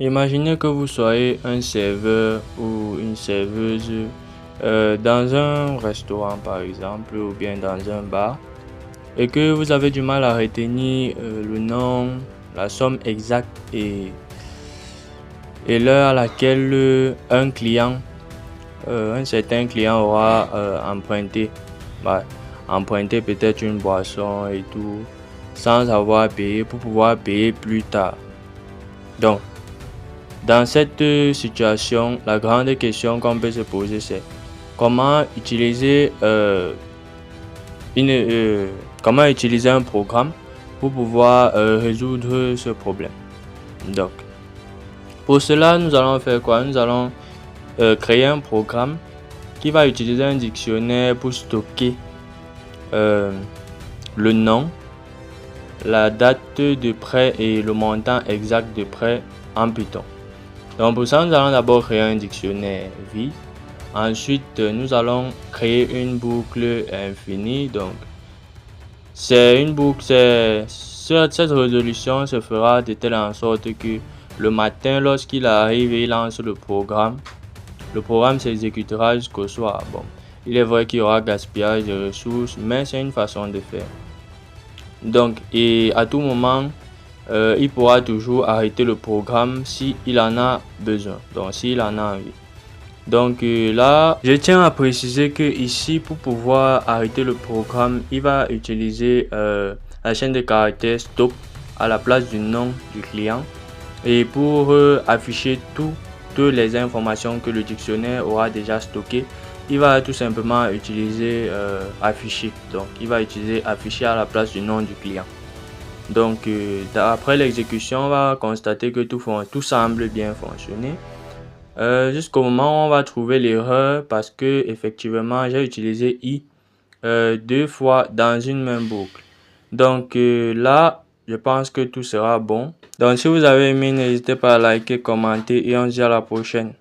Imaginez que vous soyez un serveur ou une serveuse dans un restaurant par exemple ou bien dans un bar et que vous avez du mal à retenir le nom, la somme exacte et l'heure à laquelle un certain client aura bah, emprunté peut-être une boisson et tout sans avoir payé pour pouvoir payer plus tard. Donc, dans cette situation, la grande question qu'on peut se poser, c'est comment utiliser, une, comment utiliser un programme pour pouvoir résoudre ce problème. Donc, pour cela, nous allons faire quoi? Nous allons créer un programme qui va utiliser un dictionnaire pour stocker le nom, la date de prêt et le montant exact de prêt en Python. Donc pour ça, nous allons d'abord créer un dictionnaire vide. Ensuite, nous allons créer une boucle infinie. Donc, c'est une boucle, cette résolution se fera de telle en sorte que le matin, lorsqu'il arrive et il lance le programme s'exécutera jusqu'au soir. Bon, il est vrai qu'il y aura gaspillage de ressources, mais c'est une façon de faire. Donc, et à tout moment, il pourra toujours arrêter le programme s'il en a besoin, donc s'il en a envie. Donc là, je tiens à préciser que ici, pour pouvoir arrêter le programme, il va utiliser la chaîne de caractères stop à la place du nom du client et pour afficher toutes les informations que le dictionnaire aura déjà stockées, il va tout simplement utiliser afficher. Donc, il va utiliser afficher à la place du nom du client. Donc, après l'exécution, on va constater que tout semble bien fonctionner. Jusqu'au moment où on va trouver l'erreur parce que effectivement j'ai utilisé i deux fois dans une même boucle. Donc là, je pense que tout sera bon. Donc si vous avez aimé, n'hésitez pas à liker, commenter et on se dit à la prochaine.